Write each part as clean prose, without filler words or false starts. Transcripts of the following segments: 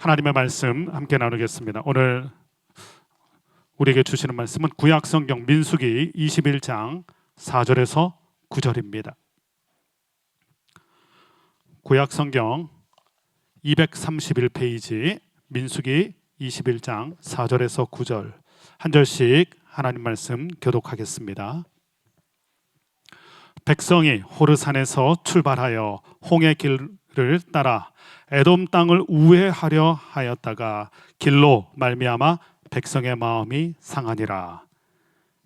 하나님의 말씀 함께 나누겠습니다. 오늘 우리에게 주시는 말씀은 구약성경 민수기 21장 4절에서 9절입니다. 구약성경 231페이지 민수기 21장 4절에서 9절 한 절씩 하나님 말씀 교독하겠습니다. 백성이 호르산에서 출발하여 홍해 길을 따라 에돔 땅을 우회하려 하였다가 길로 말미암아 백성의 마음이 상하니라.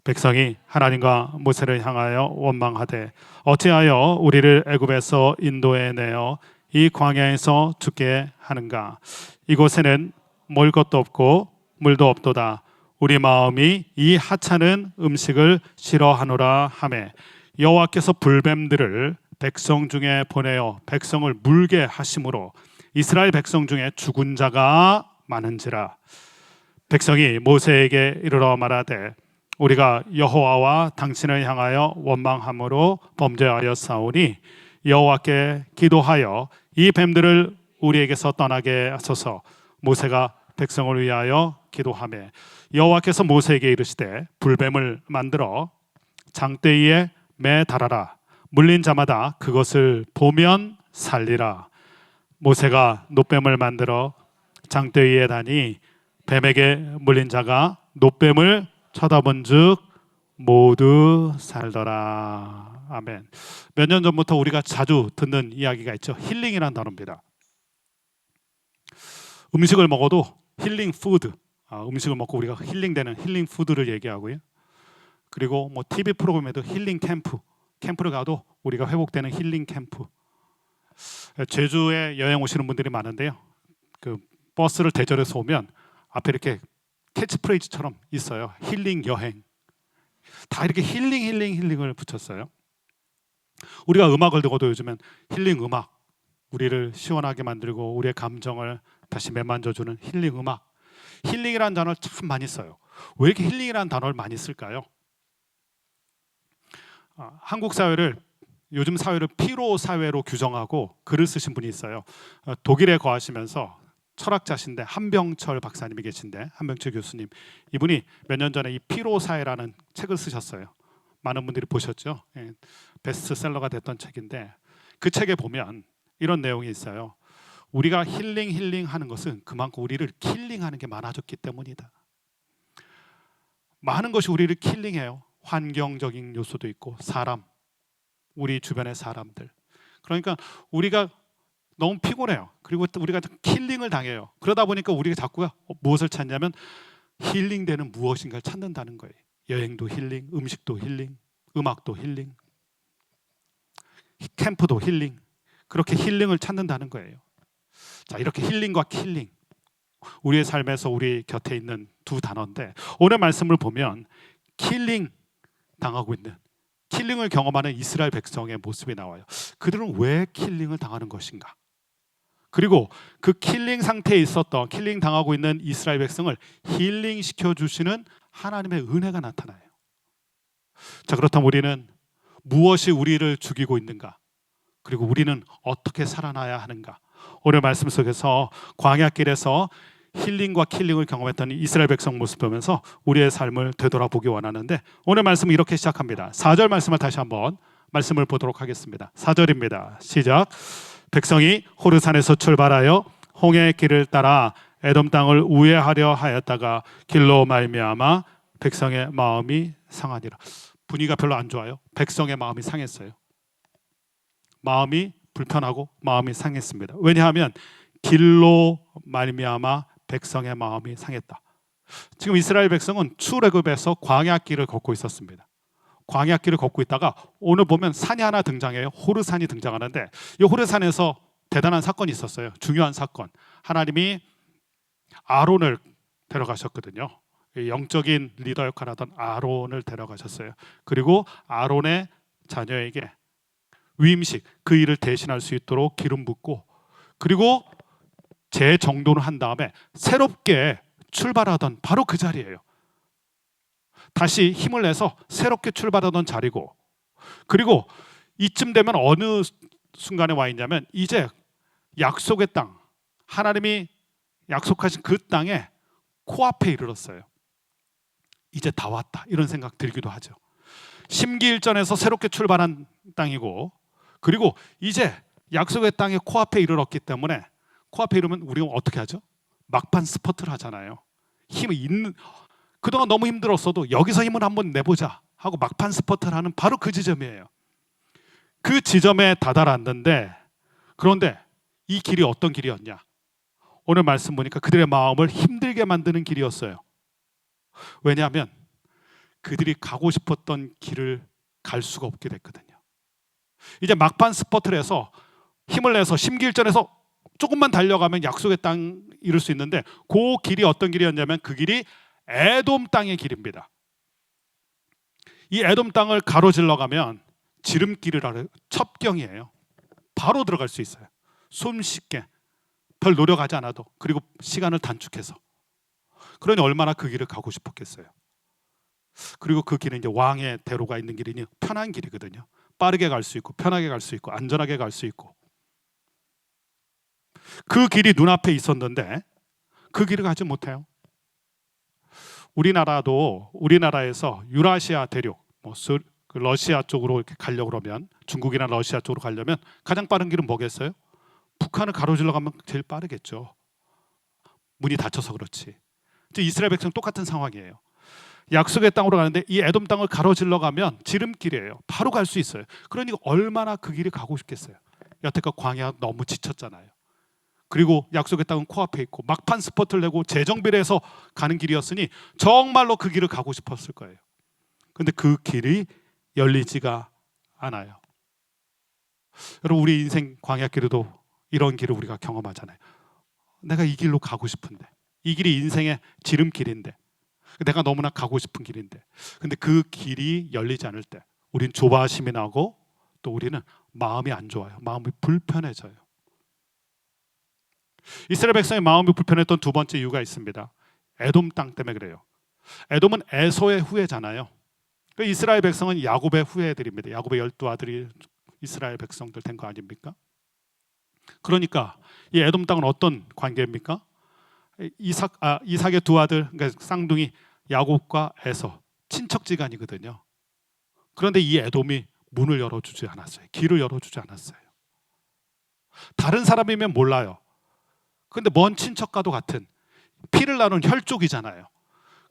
백성이 하나님과 모세를 향하여 원망하되 어찌하여 우리를 애굽에서 인도해 내어 이 광야에서 죽게 하는가? 이곳에는 먹을 것도 없고 물도 없도다. 우리 마음이 이 하찮은 음식을 싫어하노라 하매 여호와께서 불뱀들을 백성 중에 보내어 백성을 물게 하심으로 이스라엘 백성 중에 죽은 자가 많은지라. 백성이 모세에게 이르러 말하되 우리가 여호와와 당신을 향하여 원망함으로 범죄하였사오니 여호와께 기도하여 이 뱀들을 우리에게서 떠나게 하소서. 모세가 백성을 위하여 기도하매 여호와께서 모세에게 이르시되 불뱀을 만들어 장대 위에 매달아라. 물린 자마다 그것을 보면 살리라. 모세가 놋뱀을 만들어 장대 위에 다니 뱀에게 물린 자가 놋뱀을 쳐다본즉 모두 살더라. 아멘. 몇 년 전부터 우리가 자주 듣는 이야기가 있죠. 힐링이라는 단어입니다. 음식을 먹어도 힐링 푸드, 음식을 먹고 우리가 힐링되는 힐링 푸드를 얘기하고요. 그리고 뭐 TV 프로그램에도 힐링 캠프를 가도 우리가 회복되는 힐링 캠프. 제주에 여행 오시는 분들이 많은데요. 그 버스를 대절해서 오면 앞에 이렇게 캐치프레이즈처럼 있어요. 힐링 여행. 다 이렇게 힐링을 붙였어요. 우리가 음악을 듣고도 요즘엔 힐링 음악, 우리를 시원하게 만들고 우리의 감정을 다시 매만져주는 힐링 음악. 힐링이라는 단어를 참 많이 써요. 왜 이렇게 힐링이라는 단어를 많이 쓸까요? 한국 사회를 요즘 사회를 피로 사회로 규정하고 글을 쓰신 분이 있어요. 독일에 거하시면서 철학자신데 한병철 박사님이 계신데, 한병철 교수님, 이분이 몇 년 전에 이 피로 사회라는 책을 쓰셨어요. 많은 분들이 보셨죠? 베스트셀러가 됐던 책인데 그 책에 보면 이런 내용이 있어요. 우리가 힐링하는 것은 그만큼 우리를 킬링하는 게 많아졌기 때문이다. 많은 것이 우리를 킬링해요. 환경적인 요소도 있고 사람, 우리 주변의 사람들. 그러니까 우리가 너무 피곤해요. 그리고 우리가 킬링을 당해요. 그러다 보니까 우리가 자꾸 무엇을 찾냐면 힐링되는 무엇인가를 찾는다는 거예요. 여행도 힐링, 음식도 힐링, 음악도 힐링, 캠프도 힐링. 그렇게 힐링을 찾는다는 거예요. 자, 이렇게 힐링과 킬링, 우리의 삶에서 우리 곁에 있는 두 단어인데 오늘 말씀을 보면 킬링 당하고 있는, 킬링을 경험하는 이스라엘 백성의 모습이 나와요. 그들은 왜 킬링을 당하는 것인가? 그리고 그 킬링 상태에 있었던, 킬링 당하고 있는 이스라엘 백성을 힐링 시켜주시는 하나님의 은혜가 나타나요. 자, 그렇다면 우리는 무엇이 우리를 죽이고 있는가? 그리고 우리는 어떻게 살아나야 하는가? 오늘 말씀 속에서 광야길에서 힐링과 킬링을 경험했던 이스라엘 백성 모습 보면서 우리의 삶을 되돌아보기 원하는데 오늘 말씀은 이렇게 시작합니다. 4절 말씀을 다시 한번 말씀을 보도록 하겠습니다. 4절입니다. 시작. 백성이 호르산에서 출발하여 홍해 길을 따라 에돔 땅을 우회하려 하였다가 길로 말미암아 백성의 마음이 상하니라. 분위기가 별로 안 좋아요. 백성의 마음이 상했어요. 마음이 불편하고 마음이 상했습니다. 왜냐하면 길로 말미암아 백성의 마음이 상했다. 지금 이스라엘 백성은 출애굽에서 광야길을 걷고 있었습니다. 광야길을 걷고 있다가 오늘 보면 산이 하나 등장해요. 호르산이 등장하는데 이 호르산에서 대단한 사건이 있었어요. 중요한 사건. 하나님이 아론을 데려가셨거든요. 영적인 리더 역할을 하던 아론을 데려가셨어요. 그리고 아론의 자녀에게 위임식, 그 일을 대신할 수 있도록 기름 붓고, 그리고 재정돈을 한 다음에 새롭게 출발하던 바로 그 자리예요. 다시 힘을 내서 새롭게 출발하던 자리고, 그리고 이쯤 되면 어느 순간에 와 있냐면 이제 약속의 땅, 하나님이 약속하신 그 땅에 코앞에 이르렀어요. 이제 다 왔다 이런 생각 들기도 하죠. 심기일전에서 새롭게 출발한 땅이고, 그리고 이제 약속의 땅에 코앞에 이르렀기 때문에, 코앞에 이르면 우리가 어떻게 하죠? 막판 스퍼트를 하잖아요. 힘이 있는, 그동안 너무 힘들었어도 여기서 힘을 한번 내보자 하고 막판 스퍼트를 하는 바로 그 지점이에요. 그 지점에 다다랐는데, 그런데 이 길이 어떤 길이었냐? 오늘 말씀 보니까 그들의 마음을 힘들게 만드는 길이었어요. 왜냐하면 그들이 가고 싶었던 길을 갈 수가 없게 됐거든요. 이제 막판 스퍼트를 해서 힘을 내서 심기일전에서 조금만 달려가면 약속의 땅 이룰 수 있는데, 그 길이 어떤 길이었냐면 그 길이 에돔 땅의 길입니다. 이 에돔 땅을 가로질러 가면 지름길을 첩경이에요. 바로 들어갈 수 있어요. 손쉽게, 별 노력하지 않아도, 그리고 시간을 단축해서. 그러니 얼마나 그 길을 가고 싶었겠어요. 그리고 그 길은 이제 왕의 대로가 있는 길이니 편한 길이거든요. 빠르게 갈 수 있고, 편하게 갈 수 있고, 안전하게 갈 수 있고. 그 길이 눈앞에 있었는데 그 길을 가지 못해요. 우리나라에서 유라시아 대륙, 러시아 쪽으로 이렇게 가려고 그러면, 중국이나 러시아 쪽으로 가려면 가장 빠른 길은 뭐겠어요? 북한을 가로질러 가면 제일 빠르겠죠. 문이 닫혀서 그렇지. 이스라엘 백성 똑같은 상황이에요. 약속의 땅으로 가는데 이 에돔 땅을 가로질러 가면 지름길이에요. 바로 갈 수 있어요. 그러니까 얼마나 그 길이 가고 싶겠어요. 여태껏 광야 너무 지쳤잖아요. 그리고 약속의 땅은 코앞에 있고 막판 스퍼트를 내고 재정비를 해서 가는 길이었으니 정말로 그 길을 가고 싶었을 거예요. 그런데 그 길이 열리지가 않아요. 여러분, 우리 인생 광야길에도 이런 길을 우리가 경험하잖아요. 내가 이 길로 가고 싶은데, 이 길이 인생의 지름길인데, 내가 너무나 가고 싶은 길인데, 근데 그 길이 열리지 않을 때 우린 조바심이 나고, 또 우리는 마음이 안 좋아요. 마음이 불편해져요. 이스라엘 백성의 마음이 불편했던 두 번째 이유가 있습니다. 에돔 땅 때문에 그래요. 에돔은 에서의 후예잖아요. 이스라엘 백성은 야곱의 후예들입니다. 야곱의 12아들이 이스라엘 백성들 된 거 아닙니까? 그러니까 이 에돔 땅은 어떤 관계입니까? 이삭의 두 아들, 그러니까 쌍둥이 야곱과 에서 친척지간이거든요. 그런데 이 에돔이 문을 열어주지 않았어요. 길을 열어주지 않았어요. 다른 사람이면 몰라요. 그런데 먼 친척과도 같은 피를 나눈 혈족이잖아요.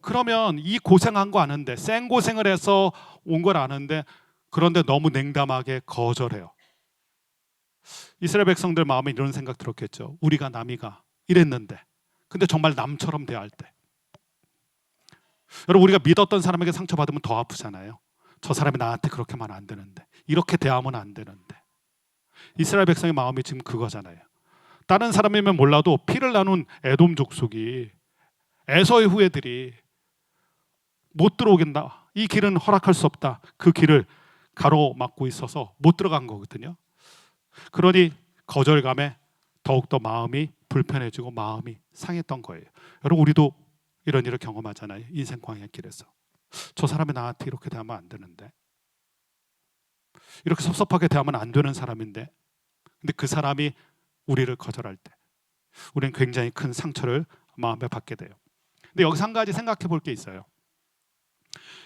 그러면 이 고생한 거 아는데, 생고생을 해서 온 걸 아는데, 그런데 너무 냉담하게 거절해요. 이스라엘 백성들 마음에 이런 생각 들었겠죠. 우리가 남이가 이랬는데, 근데 정말 남처럼 대할 때, 여러분, 우리가 믿었던 사람에게 상처받으면 더 아프잖아요. 저 사람이 나한테 그렇게 하면 안 되는데, 이렇게 대하면 안 되는데. 이스라엘 백성의 마음이 지금 그거잖아요. 다른 사람이면 몰라도 피를 나눈 에돔 족속이, 에서의 후예들이 못 들어오겠다, 이 길은 허락할 수 없다, 그 길을 가로막고 있어서 못 들어간 거거든요. 그러니 거절감에 더욱더 마음이 불편해지고 마음이 상했던 거예요. 여러분, 우리도 이런 일을 경험하잖아요. 인생 광야길에서 저 사람이 나한테 이렇게 대하면 안 되는데, 이렇게 섭섭하게 대하면 안 되는 사람인데, 근데 그 사람이 우리를 거절할 때 우리는 굉장히 큰 상처를 마음에 받게 돼요. 근데 여기서 한 가지 생각해 볼 게 있어요.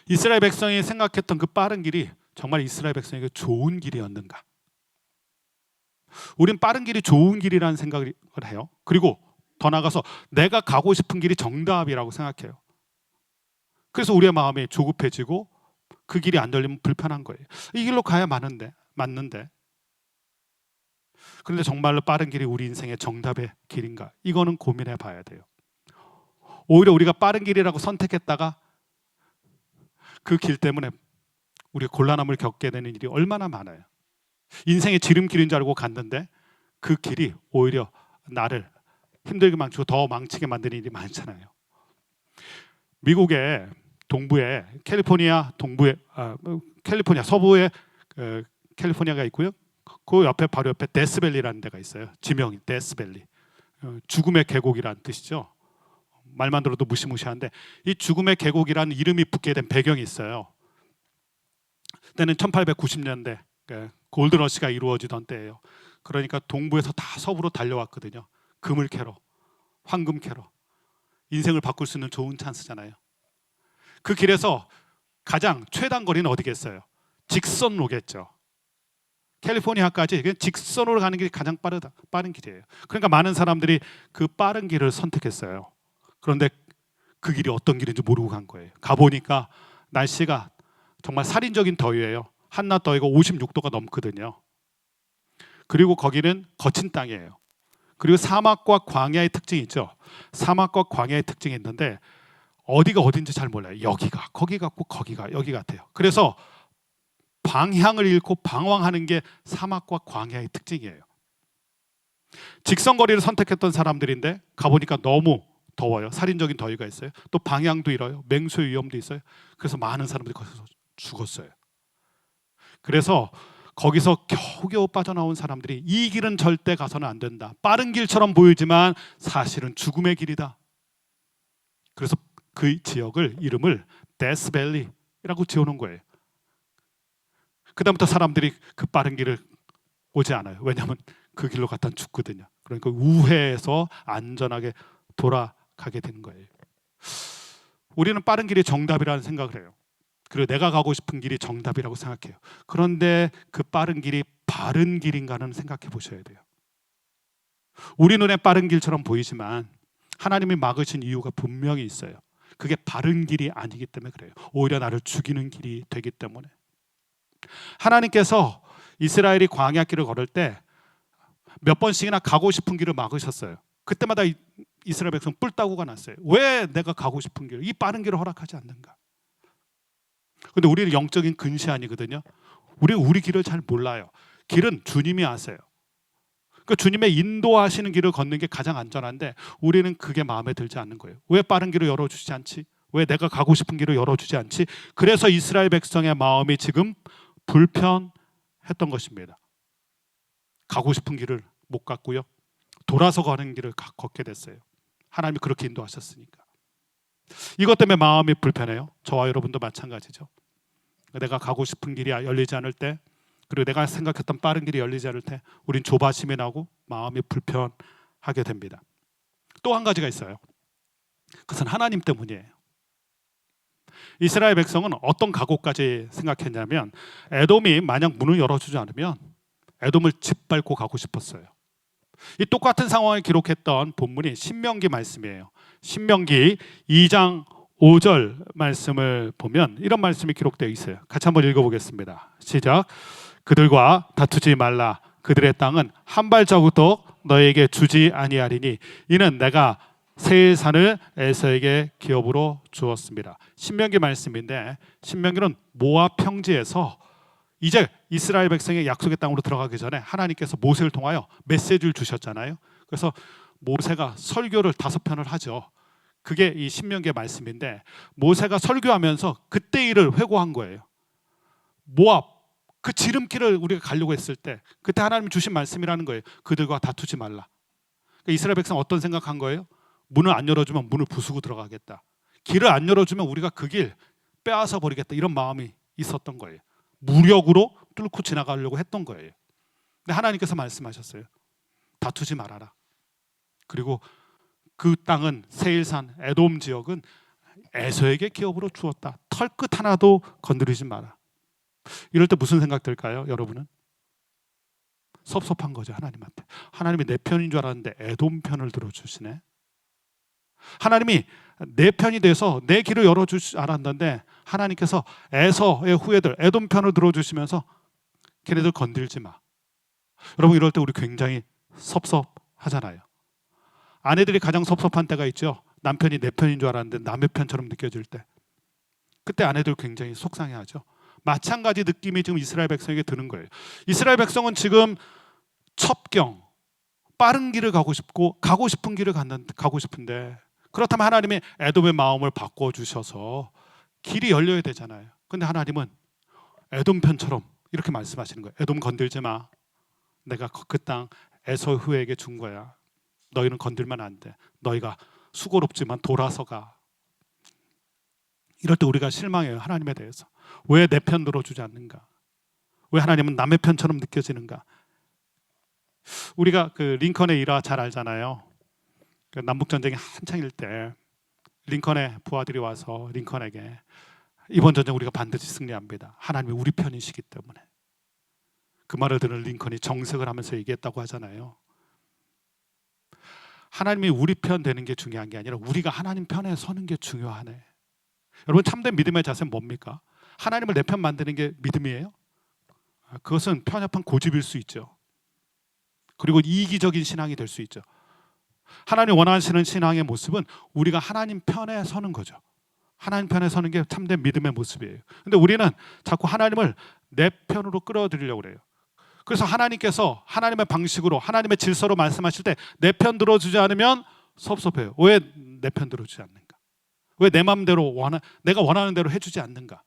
이스라엘 백성이 생각했던 그 빠른 길이 정말 이스라엘 백성에게 좋은 길이었는가? 우린 빠른 길이 좋은 길이라는 생각을 해요. 그리고 더 나아가서 내가 가고 싶은 길이 정답이라고 생각해요. 그래서 우리의 마음이 조급해지고 그 길이 안 열리면 불편한 거예요. 이 길로 가야 맞는데. 그런데 정말로 빠른 길이 우리 인생의 정답의 길인가? 이거는 고민해 봐야 돼요. 오히려 우리가 빠른 길이라고 선택했다가 그 길 때문에 우리가 곤란함을 겪게 되는 일이 얼마나 많아요. 인생의 지름길인 줄 알고 갔는데 그 길이 오히려 나를 힘들게 망치고 더 망치게 만드는 일이 많잖아요. 미국의 동부에 캘리포니아 서부에 캘리포니아가 있고요. 그 옆에 바로 옆에 데스밸리라는 데가 있어요. 지명이 데스밸리. 죽음의 계곡이라는 뜻이죠. 말만 들어도 무시무시한데, 이 죽음의 계곡이라는 이름이 붙게 된 배경이 있어요. 그때는 1890년대 골드러시가 이루어지던 때예요. 그러니까 동부에서 다 서부로 달려왔거든요. 금을 캐러. 황금 캐러. 인생을 바꿀 수 있는 좋은 찬스잖아요. 그 길에서 가장 최단 거리는 어디겠어요? 직선로겠죠. 캘리포니아까지 그냥 직선으로 가는 길이 가장 빠른 길이에요. 그러니까 많은 사람들이 그 빠른 길을 선택했어요. 그런데 그 길이 어떤 길인지 모르고 간 거예요. 가보니까 날씨가 정말 살인적인 더위예요. 한낮 더위가 56도가 넘거든요. 그리고 거기는 거친 땅이에요. 그리고 사막과 광야의 특징이 있죠. 사막과 광야의 특징이 있는데 어디가 어딘지 잘 몰라요. 여기가 거기 같고 거기가 여기 같아요. 그래서 방향을 잃고 방황하는 게 사막과 광야의 특징이에요. 직선거리를 선택했던 사람들인데 가보니까 너무 더워요. 살인적인 더위가 있어요. 또 방향도 잃어요. 맹수의 위험도 있어요. 그래서 많은 사람들이 거기서 죽었어요. 그래서 거기서 겨우겨우 빠져나온 사람들이 이 길은 절대 가서는 안 된다. 빠른 길처럼 보이지만 사실은 죽음의 길이다. 그래서 그 지역을 이름을 데스밸리라고 지어놓은 거예요. 그다음부터 사람들이 그 빠른 길을 오지 않아요. 왜냐하면 그 길로 갔다 죽거든요. 그러니까 우회해서 안전하게 돌아가게 되는 거예요. 우리는 빠른 길이 정답이라는 생각을 해요. 그리고 내가 가고 싶은 길이 정답이라고 생각해요. 그런데 그 빠른 길이 바른 길인가는 생각해 보셔야 돼요. 우리 눈에 빠른 길처럼 보이지만 하나님이 막으신 이유가 분명히 있어요. 그게 바른 길이 아니기 때문에 그래요. 오히려 나를 죽이는 길이 되기 때문에. 하나님께서 이스라엘이 광야길을 걸을 때 몇 번씩이나 가고 싶은 길을 막으셨어요. 그때마다 이스라엘 백성 뿔따구가 났어요. 왜 내가 가고 싶은 길, 이 빠른 길을 허락하지 않는가? 근데 우리는 영적인 근시안이거든요. 우리 길을 잘 몰라요. 길은 주님이 아세요. 그 주님의 인도하시는 길을 걷는 게 가장 안전한데 우리는 그게 마음에 들지 않는 거예요. 왜 빠른 길을 열어주지 않지? 왜 내가 가고 싶은 길을 열어주지 않지? 그래서 이스라엘 백성의 마음이 지금 불편했던 것입니다. 가고 싶은 길을 못 갔고요. 돌아서 가는 길을 걷게 됐어요. 하나님이 그렇게 인도하셨으니까. 이것 때문에 마음이 불편해요. 저와 여러분도 마찬가지죠. 내가 가고 싶은 길이 열리지 않을 때, 그리고 내가 생각했던 빠른 길이 열리지 않을 때 우린 조바심이 나고 마음이 불편하게 됩니다. 또 한 가지가 있어요. 그것은 하나님 때문이에요. 이스라엘 백성은 어떤 각오까지 생각했냐면 에돔이 만약 문을 열어주지 않으면 에돔을 짓밟고 가고 싶었어요. 이 똑같은 상황을 기록했던 본문이 신명기 말씀이에요. 신명기 2장 5절 말씀을 보면 이런 말씀이 기록되어 있어요. 같이 한번 읽어보겠습니다. 시작. 그들과 다투지 말라. 그들의 땅은 한 발자국도 너에게 주지 아니하리니 이는 내가 세일산을 에서에게 기업으로 주었습니다. 신명기 말씀인데 신명기는 모압 평지에서 이제 이스라엘 백성의 약속의 땅으로 들어가기 전에 하나님께서 모세를 통하여 메시지를 주셨잖아요. 그래서 모세가 설교를 5편을 하죠. 그게 이 신명기의 말씀인데 모세가 설교하면서 그때 일을 회고한 거예요. 모압 그 지름길을 우리가 가려고 했을 때 그때 하나님이 주신 말씀이라는 거예요. 그들과 다투지 말라. 그러니까 이스라엘 백성 어떤 생각한 거예요? 문을 안 열어주면 문을 부수고 들어가겠다. 길을 안 열어주면 우리가 그 길 빼앗아 버리겠다. 이런 마음이 있었던 거예요. 무력으로 뚫고 지나가려고 했던 거예요. 근데 하나님께서 말씀하셨어요. 다투지 말아라. 그리고 그 땅은 세일산 에돔 지역은 에서에게 기업으로 주었다. 털끝 하나도 건드리지 마라. 이럴 때 무슨 생각 들까요? 여러분은? 섭섭한 거죠. 하나님한테. 하나님이 내 편인 줄 알았는데 에돔 편을 들어주시네. 하나님이 내 편이 돼서 내 길을 열어주지 않았는데 하나님께서 에서의 후예들 에돔 편을 들어주시면서 걔네들 건들지 마. 여러분 이럴 때 우리 굉장히 섭섭하잖아요. 아내들이 가장 섭섭한 때가 있죠. 남편이 내 편인 줄 알았는데 남의 편처럼 느껴질 때. 그때 아내들 굉장히 속상해하죠. 마찬가지 느낌이 지금 이스라엘 백성에게 드는 거예요. 이스라엘 백성은 지금 첩경, 빠른 길을 가고 싶고 가고 싶은 길을 가고 싶은데 그렇다면 하나님이 에돔의 마음을 바꿔주셔서 길이 열려야 되잖아요. 근데 하나님은 에돔 편처럼 이렇게 말씀하시는 거예요. 에돔 건들지 마. 내가 그 땅 에서 후에게 준 거야. 너희는 건들면 안 돼. 너희가 수고롭지만 돌아서 가. 이럴 때 우리가 실망해요. 하나님에 대해서. 왜 내 편 들어주지 않는가? 왜 하나님은 남의 편처럼 느껴지는가? 우리가 그 링컨의 일화 잘 알잖아요. 남북 전쟁이 한창일 때 링컨의 부하들이 와서 링컨에게 이번 전쟁 우리가 반드시 승리합니다. 하나님이 우리 편이시기 때문에. 그 말을 들은 링컨이 정색을 하면서 얘기했다고 하잖아요. 하나님이 우리 편 되는 게 중요한 게 아니라 우리가 하나님 편에 서는 게 중요하네. 여러분, 참된 믿음의 자세는 뭡니까? 하나님을 내 편 만드는 게 믿음이에요? 그것은 편협한 고집일 수 있죠. 그리고 이기적인 신앙이 될 수 있죠. 하나님 원하시는 신앙의 모습은 우리가 하나님 편에 서는 거죠. 하나님 편에 서는 게 참된 믿음의 모습이에요. 근데 우리는 자꾸 하나님을 내 편으로 끌어들이려고 그래요. 그래서 하나님께서 하나님의 방식으로, 하나님의 질서로 말씀하실 때 내 편 들어주지 않으면 섭섭해요. 왜 내 편 들어주지 않는가? 왜 내 마음대로 내가 원하는 대로 해주지 않는가?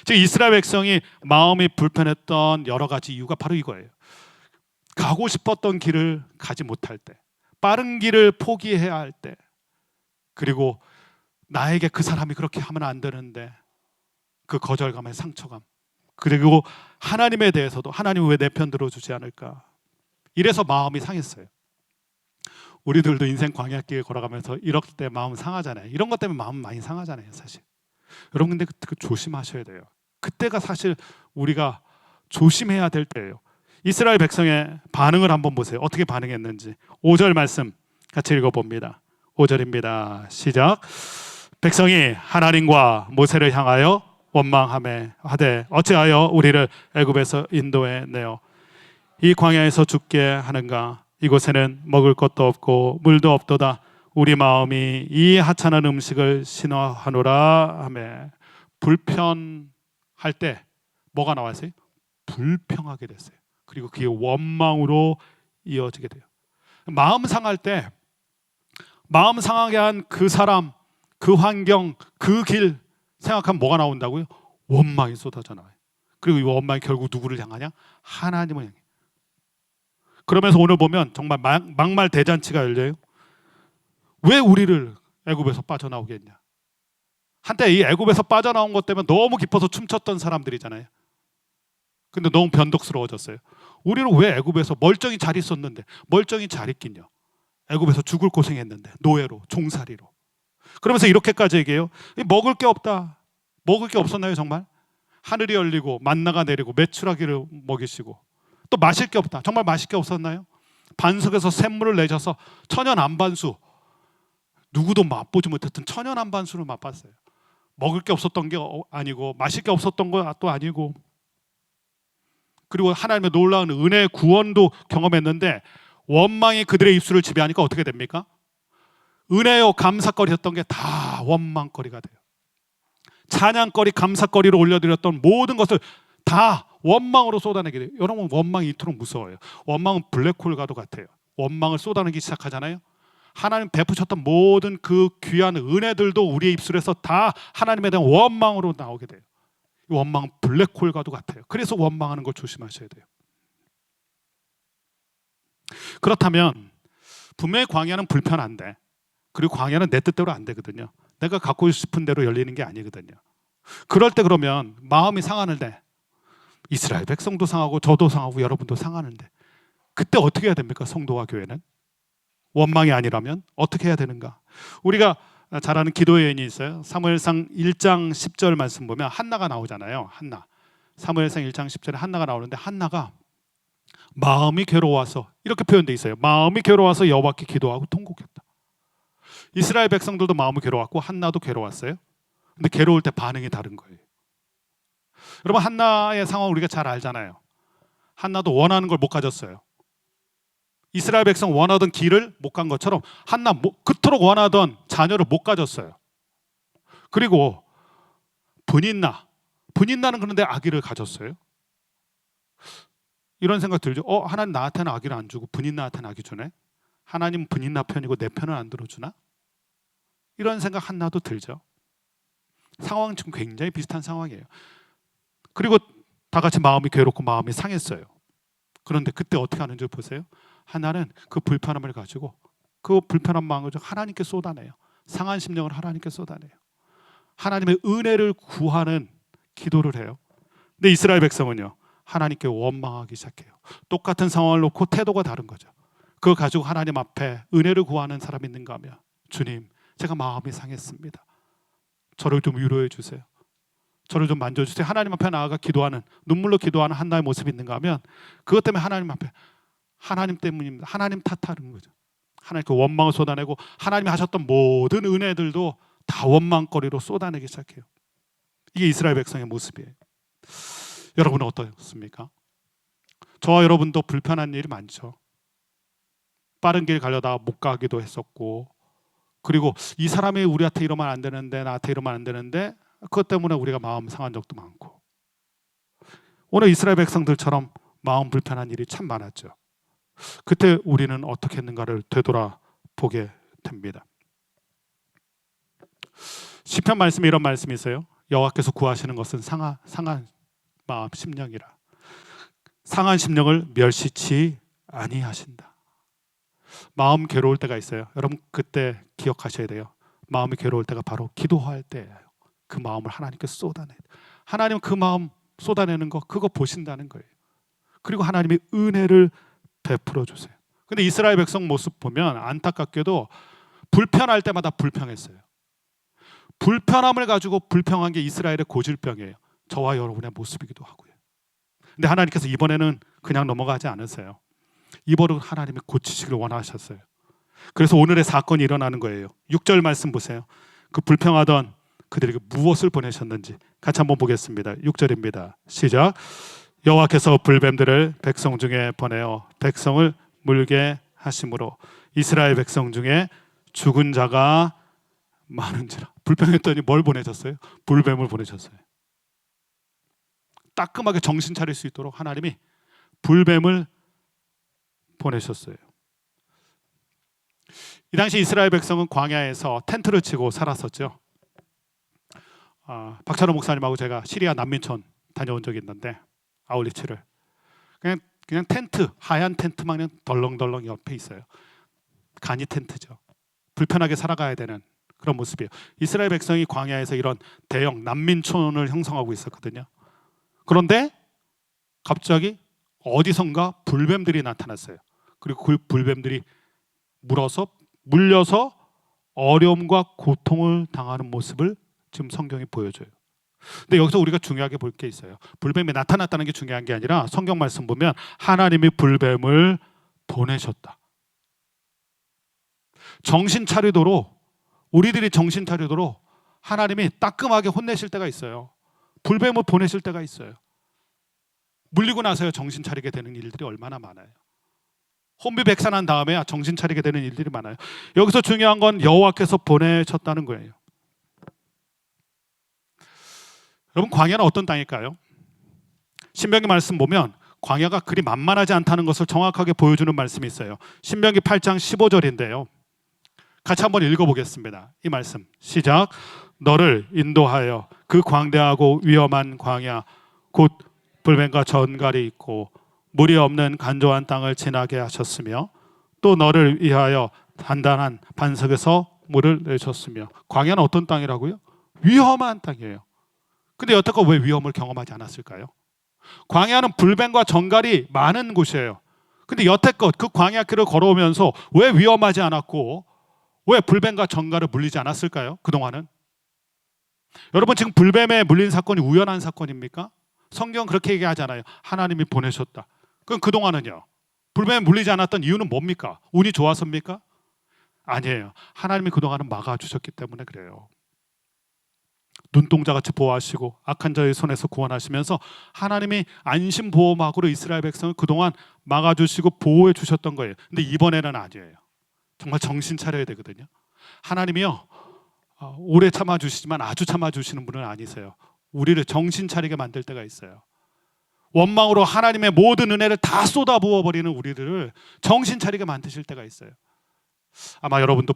즉 이스라엘 백성이 마음이 불편했던 여러 가지 이유가 바로 이거예요. 가고 싶었던 길을 가지 못할 때, 빠른 길을 포기해야 할 때, 그리고 나에게 그 사람이 그렇게 하면 안 되는데 그 거절감의 상처감, 그리고 하나님에 대해서도 하나님 왜 내 편 들어주지 않을까? 이래서 마음이 상했어요. 우리들도 인생 광야길 걸어가면서 이럴 때 마음 상하잖아요. 이런 것 때문에 마음 많이 상하잖아요, 사실. 여러분, 근데 그 조심하셔야 돼요. 그때가 사실 우리가 조심해야 될 때예요. 이스라엘 백성의 반응을 한번 보세요. 어떻게 반응했는지. 5절 말씀 같이 읽어봅니다. 5절입니다. 시작. 백성이 하나님과 모세를 향하여 원망하매 하되 어찌하여 우리를 애굽에서 인도해 내어 이 광야에서 죽게 하는가? 이곳에는 먹을 것도 없고 물도 없도다. 우리 마음이 이 하찮은 음식을 신화하노라 하매. 불편할 때 뭐가 나왔어요? 불평하게 됐어요. 그리고 그게 원망으로 이어지게 돼요. 마음 상할 때, 마음 상하게 한 그 사람, 그 환경, 그 길 생각하면 뭐가 나온다고요? 원망이 쏟아져 나와요. 그리고 이 원망이 결국 누구를 향하냐? 하나님을 향해. 그러면서 오늘 보면 정말 막말 대잔치가 열려요. 왜 우리를 애굽에서 빠져나오게 했냐? 한때 이 애굽에서 빠져나온 것 때문에 너무 기뻐서 춤췄던 사람들이잖아요. 근데 너무 변덕스러워졌어요. 우리는 왜 애굽에서 멀쩡히 잘 있었는데, 멀쩡히 잘 있긴요. 애굽에서 죽을 고생했는데, 노예로, 종살이로. 그러면서 이렇게까지 얘기해요. 먹을 게 없다. 먹을 게 없었나요, 정말? 하늘이 열리고 만나가 내리고 메추라기를 먹이시고, 또 마실 게 없다. 정말 마실 게 없었나요? 반석에서 샘물을 내셔서 천연 안반수, 누구도 맛보지 못했던 천연 안반수를 맛봤어요. 먹을 게 없었던 게 아니고 마실 게 없었던 것도 아니고, 그리고 하나님의 놀라운 은혜의 구원도 경험했는데 원망이 그들의 입술을 지배하니까 어떻게 됩니까? 은혜요 감사거리였던 게 다 원망거리가 돼요. 찬양거리, 감사거리로 올려드렸던 모든 것을 다 원망으로 쏟아내게 돼요. 여러분, 원망이 이토록 무서워요. 원망은 블랙홀과도 같아요. 원망을 쏟아내기 시작하잖아요. 하나님 베푸셨던 모든 그 귀한 은혜들도 우리의 입술에서 다 하나님에 대한 원망으로 나오게 돼요. 원망은 블랙홀과도 같아요. 그래서 원망하는 걸 조심하셔야 돼요. 그렇다면 분명히 광야는 불편한데, 그리고 광야는 내 뜻대로 안 되거든요. 내가 갖고 싶은 대로 열리는 게 아니거든요. 그럴 때 그러면 마음이 상하는데, 이스라엘 백성도 상하고 저도 상하고 여러분도 상하는데, 그때 어떻게 해야 됩니까? 성도와 교회는 원망이 아니라면 어떻게 해야 되는가? 우리가 잘 아는 기도의 여인이 있어요. 사무엘상 1장 10절 말씀 보면 한나가 나오잖아요. 한나. 사무엘상 1장 10절에 한나가 나오는데, 한나가 마음이 괴로워서, 이렇게 표현되어 있어요. 마음이 괴로워서 여호와께 기도하고 통곡했다. 이스라엘 백성들도 마음이 괴로웠고 한나도 괴로웠어요. 근데 괴로울 때 반응이 다른 거예요. 여러분, 한나의 상황 우리가 잘 알잖아요. 한나도 원하는 걸 못 가졌어요. 이스라엘 백성 원하던 길을 못 간 것처럼 한나 그토록 원하던 자녀를 못 가졌어요. 그리고 분인나는 그런데 아기를 가졌어요. 이런 생각 들죠. 하나님 나한테는 아기를 안 주고 분인나한테는 아기 주네. 하나님 분인나 편이고 내 편은 안 들어주나? 이런 생각 한나도 들죠. 상황은 지금 굉장히 비슷한 상황이에요. 그리고 다 같이 마음이 괴롭고 마음이 상했어요. 그런데 그때 어떻게 하는지 보세요. 하나는 그 불편함을 가지고, 그 불편한 마음을 하나님께 쏟아내요. 상한 심령을 하나님께 쏟아내요. 하나님의 은혜를 구하는 기도를 해요. 근데 이스라엘 백성은요, 하나님께 원망하기 시작해요. 똑같은 상황을 놓고 태도가 다른 거죠. 그거 가지고 하나님 앞에 은혜를 구하는 사람이 있는가 하면, 주님, 제가 마음이 상했습니다. 저를 좀 위로해 주세요. 저를 좀 만져주세요. 하나님 앞에 나아가 기도하는, 눈물로 기도하는 한나의 모습이 있는가 하면, 그것 때문에 하나님 앞에, 하나님 때문입니다. 하나님 탓하는 거죠. 하나님께 원망을 쏟아내고 하나님이 하셨던 모든 은혜들도 다 원망거리로 쏟아내기 시작해요. 이게 이스라엘 백성의 모습이에요. 여러분은 어떻습니까? 저와 여러분도 불편한 일이 많죠. 빠른 길 가려다가 못 가기도 했었고, 그리고 이 사람이 우리한테 이러면 안 되는데, 나한테 이러면 안 되는데, 그것 때문에 우리가 마음 상한 적도 많고, 오늘 이스라엘 백성들처럼 마음 불편한 일이 참 많았죠. 그때 우리는 어떻게 했는가를 되돌아보게 됩니다. 시편 말씀에 이런 말씀이 있어요. 여호와께서 구하시는 것은 상한 마음 심령이라. 상한 심령을 멸시치 아니하신다. 마음 괴로울 때가 있어요. 여러분 그때 기억하셔야 돼요. 마음이 괴로울 때가 바로 기도할 때예요. 그 마음을 하나님께 쏟아내요. 하나님은 그 마음 쏟아내는 거 그거 보신다는 거예요. 그리고 하나님이 은혜를 베풀어 주세요. 근데 이스라엘 백성 모습 보면 안타깝게도 불편할 때마다 불평했어요. 불편함을 가지고 불평한 게 이스라엘의 고질병이에요. 저와 여러분의 모습이기도 하고요. 근데 하나님께서 이번에는 그냥 넘어가지 않으세요. 이번은 하나님이 고치시기를 원하셨어요. 그래서 오늘의 사건이 일어나는 거예요. 6절 말씀 보세요. 그 불평하던 그들에게 무엇을 보내셨는지 같이 한번 보겠습니다. 6절입니다. 시작. 여호와께서 불뱀들을 백성 중에 보내어 백성을 물게 하심으로 이스라엘 백성 중에 죽은 자가 많은지라. 불평했더니 뭘 보내셨어요? 불뱀을 보내셨어요. 따끔하게 정신 차릴 수 있도록 하나님이 불뱀을 보내셨어요. 이 당시 이스라엘 백성은 광야에서 텐트를 치고 살았었죠. 박찬호 목사님하고 제가 시리아 난민촌 다녀온 적이 있는데 아울리치를 그냥 텐트, 하얀 텐트만 그냥 덜렁덜렁 옆에 있어요. 간이 텐트죠. 불편하게 살아가야 되는 그런 모습이에요. 이스라엘 백성이 광야에서 이런 대형 난민촌을 형성하고 있었거든요. 그런데 갑자기 어디선가 불뱀들이 나타났어요. 그리고 그 불뱀들이 물려서 어려움과 고통을 당하는 모습을 지금 성경이 보여줘요. 근데 여기서 우리가 중요하게 볼 게 있어요. 불뱀이 나타났다는 게 중요한 게 아니라 성경 말씀 보면 하나님이 불뱀을 보내셨다. 정신 차리도록, 우리들이 정신 차리도록 하나님이 따끔하게 혼내실 때가 있어요. 불뱀을 보내실 때가 있어요. 물리고 나서야 정신 차리게 되는 일들이 얼마나 많아요. 혼비백산한 다음에야 정신 차리게 되는 일들이 많아요. 여기서 중요한 건 여호와께서 보내셨다는 거예요. 여러분 광야는 어떤 땅일까요? 신명기 말씀 보면 광야가 그리 만만하지 않다는 것을 정확하게 보여주는 말씀이 있어요. 신명기 8장 15절인데요. 같이 한번 읽어보겠습니다. 이 말씀 시작. 너를 인도하여 그 광대하고 위험한 광야 곧 불뱀과 전갈이 있고 물이 없는 간조한 땅을 지나게 하셨으며 또 너를 위하여 단단한 반석에서 물을 내셨으며. 광야는 어떤 땅이라고요? 위험한 땅이에요. 근데 여태껏 왜 위험을 경험하지 않았을까요? 광야는 불뱀과 전갈이 많은 곳이에요. 근데 여태껏 그 광야길을 걸어오면서 왜 위험하지 않았고 왜 불뱀과 전갈을 물리지 않았을까요? 그동안은. 여러분 지금 불뱀에 물린 사건이 우연한 사건입니까? 성경은 그렇게 얘기하잖아요. 하나님이 보내셨다. 그럼 그동안은요? 불뱀에 물리지 않았던 이유는 뭡니까? 운이 좋아서입니까? 아니에요. 하나님이 그동안은 막아주셨기 때문에 그래요. 눈동자같이 보호하시고 악한 자의 손에서 구원하시면서 하나님이 안심보호막으로 이스라엘 백성을 그동안 막아주시고 보호해 주셨던 거예요. 근데 이번에는 아니에요. 정말 정신 차려야 되거든요. 하나님이요 오래 참아주시지만 아주 참아주시는 분은 아니세요. 우리를 정신 차리게 만들 때가 있어요. 원망으로 하나님의 모든 은혜를 다 쏟아부어버리는 우리들을 정신 차리게 만드실 때가 있어요. 아마 여러분도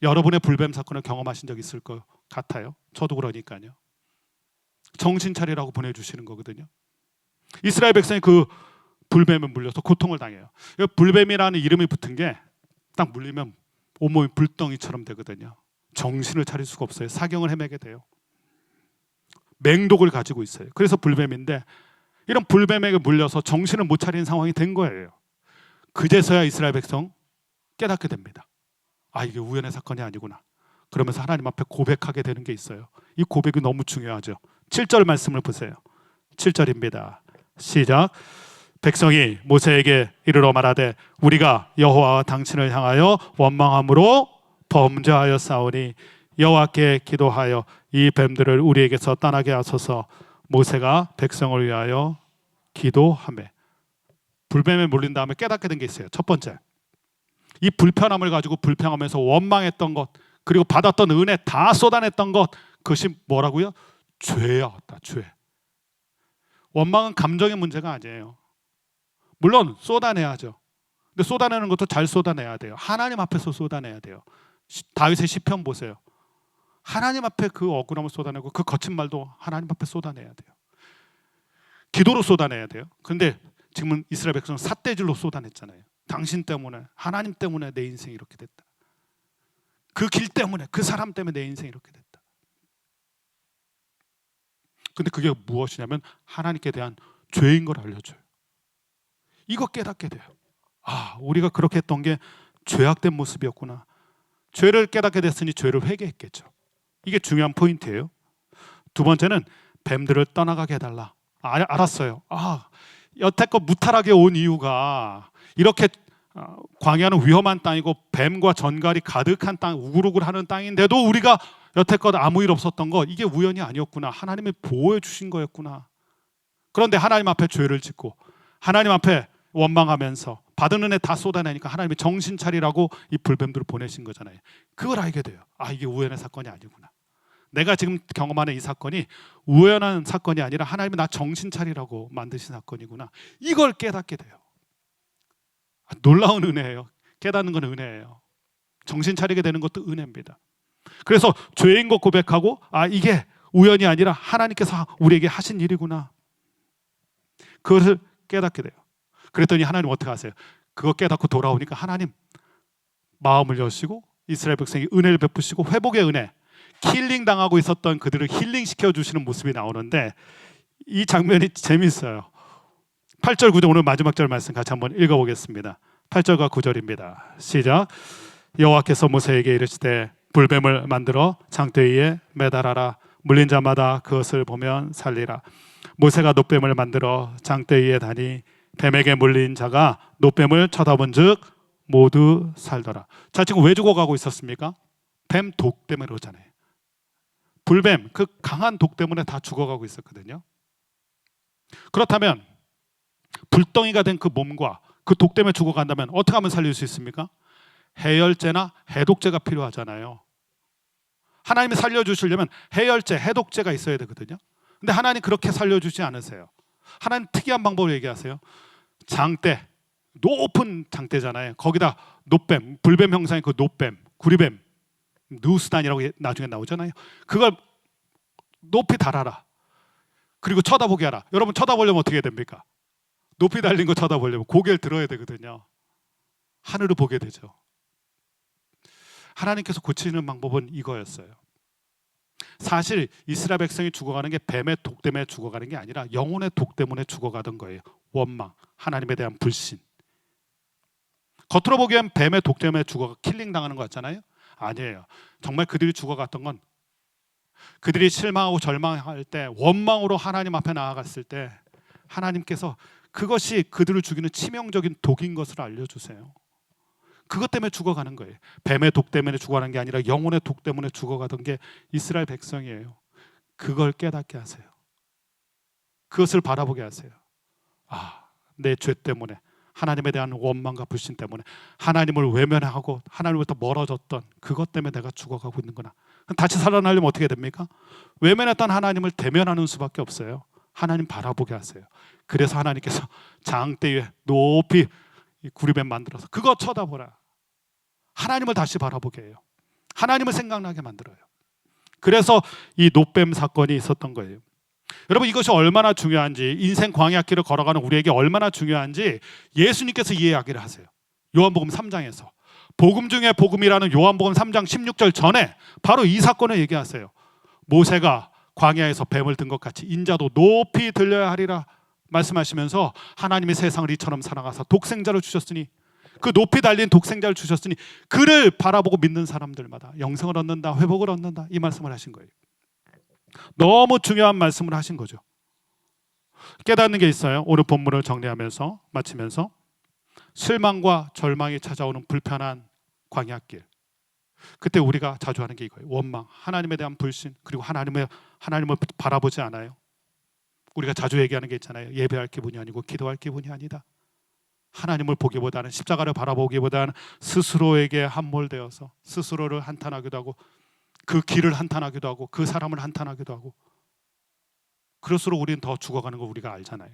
여러분의 불뱀 사건을 경험하신 적 있을 것 같아요. 저도 그러니까요. 정신 차리라고 보내주시는 거거든요. 이스라엘 백성이 그 불뱀에 물려서 고통을 당해요. 불뱀이라는 이름이 붙은 게 딱 물리면 온몸이 불덩이처럼 되거든요. 정신을 차릴 수가 없어요. 사경을 헤매게 돼요. 맹독을 가지고 있어요. 그래서 불뱀인데 이런 불뱀에게 물려서 정신을 못 차린 상황이 된 거예요. 그제서야 이스라엘 백성 깨닫게 됩니다. 아, 이게 우연의 사건이 아니구나. 그러면서 하나님 앞에 고백하게 되는 게 있어요. 이 고백이 너무 중요하죠. 7절 말씀을 보세요. 7절입니다. 시작. 백성이 모세에게 이르러 말하되 우리가 여호와와 당신을 향하여 원망함으로 범죄하였사오니 여호와께 기도하여 이 뱀들을 우리에게서 떠나게 하소서. 모세가 백성을 위하여 기도하매. 불뱀에 물린 다음에 깨닫게 된 게 있어요. 첫 번째, 이 불편함을 가지고 불평하면서 원망했던 것, 그리고 받았던 은혜 다 쏟아냈던 것, 그것이 뭐라고요? 죄였다. 죄. 원망은 감정의 문제가 아니에요. 물론 쏟아내야죠. 근데 쏟아내는 것도 잘 쏟아내야 돼요. 하나님 앞에서 쏟아내야 돼요. 다윗의 시편 보세요. 하나님 앞에 그 억울함을 쏟아내고 그 거친 말도 하나님 앞에 쏟아내야 돼요. 기도로 쏟아내야 돼요. 근데 지금은 이스라엘 백성은 삿대질로 쏟아냈잖아요. 당신 때문에, 하나님 때문에 내 인생이 이렇게 됐다. 그 길 때문에, 그 사람 때문에 내 인생이 이렇게 됐다. 근데 그게 무엇이냐면 하나님께 대한 죄인 걸 알려줘요. 이거 깨닫게 돼요. 아, 우리가 그렇게 했던 게 죄악된 모습이었구나. 죄를 깨닫게 됐으니 죄를 회개했겠죠. 이게 중요한 포인트예요. 두 번째는 뱀들을 떠나가게 해달라. 알았어요. 여태껏 무탈하게 온 이유가 이렇게 광야는 위험한 땅이고 뱀과 전갈이 가득한 땅, 우글우글하는 땅인데도 우리가 여태껏 아무 일 없었던 거, 이게 우연이 아니었구나. 하나님이 보호해 주신 거였구나. 그런데 하나님 앞에 죄를 짓고 하나님 앞에 원망하면서 받은 은혜 다 쏟아내니까 하나님이 정신 차리라고 이 불뱀들을 보내신 거잖아요. 그걸 알게 돼요. 아, 이게 우연의 사건이 아니구나. 내가 지금 경험하는 이 사건이 우연한 사건이 아니라 하나님이 나 정신 차리라고 만드신 사건이구나. 이걸 깨닫게 돼요. 놀라운 은혜예요. 깨닫는 건 은혜예요. 정신 차리게 되는 것도 은혜입니다. 그래서 죄인 것 고백하고, 아, 이게 우연이 아니라 하나님께서 우리에게 하신 일이구나. 그것을 깨닫게 돼요. 그랬더니 하나님 어떻게 하세요? 그거 깨닫고 돌아오니까 하나님 마음을 여시고 이스라엘 백성이 은혜를 베푸시고 회복의 은혜, 힐링 당하고 있었던 그들을 힐링 시켜주시는 모습이 나오는데 이 장면이 재밌어요. 8절 9절 오늘 마지막 절 말씀 같이 한번 읽어보겠습니다. 8절과 9절입니다. 시작. 여호와께서 모세에게 이르시되 불뱀을 만들어 장대 위에 매달아라. 물린 자마다 그것을 보면 살리라. 모세가 놋뱀을 만들어 장대 위에 다니 뱀에게 물린 자가 놋뱀을 쳐다본 즉 모두 살더라. 자, 지금 왜 죽어가고 있었습니까? 뱀 독 때문에 그러잖아요. 불뱀, 그 강한 독 때문에 다 죽어가고 있었거든요. 그렇다면 불덩이가 된 그 몸과 그 독 때문에 죽어간다면 어떻게 하면 살릴 수 있습니까? 해열제나 해독제가 필요하잖아요. 하나님이 살려주시려면 해열제, 해독제가 있어야 되거든요. 근데 하나님 그렇게 살려주지 않으세요. 하나님 특이한 방법을 얘기하세요. 장대, 높은 장대잖아요. 거기다 놋뱀, 불뱀 형상의 그 놋뱀, 구리뱀, 누스단이라고 나중에 나오잖아요. 그걸 높이 달아라. 그리고 쳐다보게 하라. 여러분 쳐다보려면 어떻게 됩니까? 높이 달린 거 쳐다보려면 고개를 들어야 되거든요. 하늘을 보게 되죠. 하나님께서 고치는 방법은 이거였어요. 사실 이스라엘 백성이 죽어가는 게 뱀의 독 때문에 죽어가는 게 아니라 영혼의 독 때문에 죽어가던 거예요. 원망, 하나님에 대한 불신. 겉으로 보기엔 뱀의 독 때문에 죽어가 킬링 당하는 거 같잖아요. 아니에요. 정말 그들이 죽어갔던 건 그들이 실망하고 절망할 때, 원망으로 하나님 앞에 나아갔을 때 하나님께서 그것이 그들을 죽이는 치명적인 독인 것을 알려주세요. 그것 때문에 죽어가는 거예요. 뱀의 독 때문에 죽어가는 게 아니라 영혼의 독 때문에 죽어가던 게 이스라엘 백성이에요. 그걸 깨닫게 하세요. 그것을 바라보게 하세요. 아, 내 죄 때문에, 하나님에 대한 원망과 불신 때문에, 하나님을 외면하고 하나님으로부터 멀어졌던 그것 때문에 내가 죽어가고 있는구나. 다시 살아나려면 어떻게 됩니까? 외면했던 하나님을 대면하는 수밖에 없어요. 하나님 바라보게 하세요. 그래서 하나님께서 장대 위에 높이 구리뱀 만들어서 그거 쳐다보라. 하나님을 다시 바라보게 해요. 하나님을 생각나게 만들어요. 그래서 이 놋뱀 사건이 있었던 거예요. 여러분, 이것이 얼마나 중요한지, 인생 광야길을 걸어가는 우리에게 얼마나 중요한지 예수님께서 이야기를 하세요. 요한복음 3장에서. 복음 중에 복음이라는 요한복음 3장 16절 전에 바로 이 사건을 얘기하세요. 모세가 광야에서 뱀을 든 것 같이 인자도 높이 들려야 하리라 말씀하시면서 하나님의 세상을 이처럼 사랑하사 독생자를 주셨으니 그 높이 달린 독생자를 주셨으니 그를 바라보고 믿는 사람들마다 영생을 얻는다, 회복을 얻는다, 이 말씀을 하신 거예요. 너무 중요한 말씀을 하신 거죠. 깨닫는 게 있어요. 오늘 본문을 정리하면서 마치면서 실망과 절망이 찾아오는 불편한 광야길. 그때 우리가 자주 하는 게 이거예요. 원망, 하나님에 대한 불신, 그리고 하나님을 바라보지 않아요. 우리가 자주 얘기하는 게 있잖아요. 예배할 기분이 아니고 기도할 기분이 아니다. 하나님을 보기보다는, 십자가를 바라보기보다는 스스로에게 함몰되어서 스스로를 한탄하기도 하고 그 길을 한탄하기도 하고 그 사람을 한탄하기도 하고, 그럴수록 우리는 더 죽어가는 걸 우리가 알잖아요.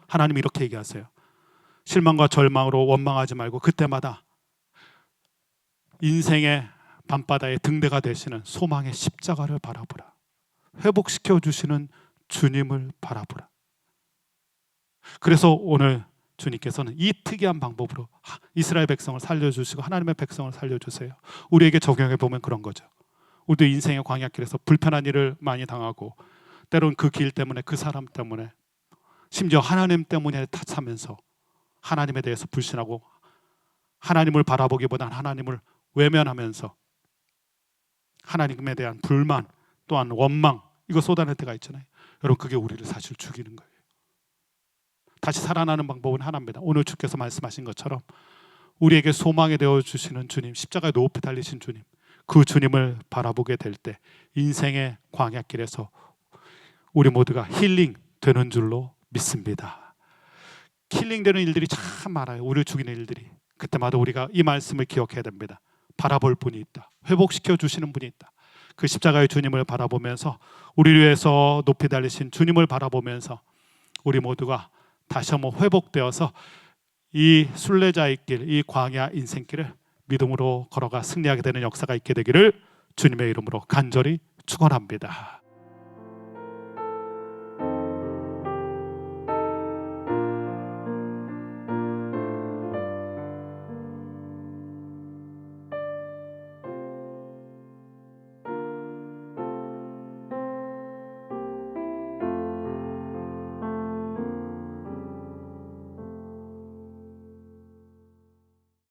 하나님이 이렇게 얘기하세요. 실망과 절망으로 원망하지 말고 그때마다 인생의 밤바다의 등대가 되시는 소망의 십자가를 바라보라. 회복시켜 주시는 주님을 바라보라. 그래서 오늘 주님께서는 이 특이한 방법으로 이스라엘 백성을 살려주시고 하나님의 백성을 살려주세요. 우리에게 적용해 보면 그런 거죠. 우리도 인생의 광야길에서 불편한 일을 많이 당하고 때로는 그 길 때문에, 그 사람 때문에, 심지어 하나님 때문에 탓하면서 하나님에 대해서 불신하고 하나님을 바라보기보다는 하나님을 외면하면서 하나님에 대한 불만, 또한 원망, 이거 쏟아낼 때가 있잖아요. 여러분, 그게 우리를 사실 죽이는 거예요. 다시 살아나는 방법은 하나입니다. 오늘 주께서 말씀하신 것처럼 우리에게 소망이 되어주시는 주님, 십자가에 높이 달리신 주님, 그 주님을 바라보게 될 때 인생의 광야길에서 우리 모두가 힐링 되는 줄로 믿습니다. 힐링되는 일들이 참 많아요. 우리를 죽이는 일들이. 그때마다 우리가 이 말씀을 기억해야 됩니다. 바라볼 분이 있다. 회복시켜 주시는 분이 있다. 그 십자가의 주님을 바라보면서, 우리를 위해서 높이 달리신 주님을 바라보면서 우리 모두가 다시 한번 회복되어서 이 순례자의 길, 이 광야 인생길을 믿음으로 걸어가 승리하게 되는 역사가 있게 되기를 주님의 이름으로 간절히 축원합니다.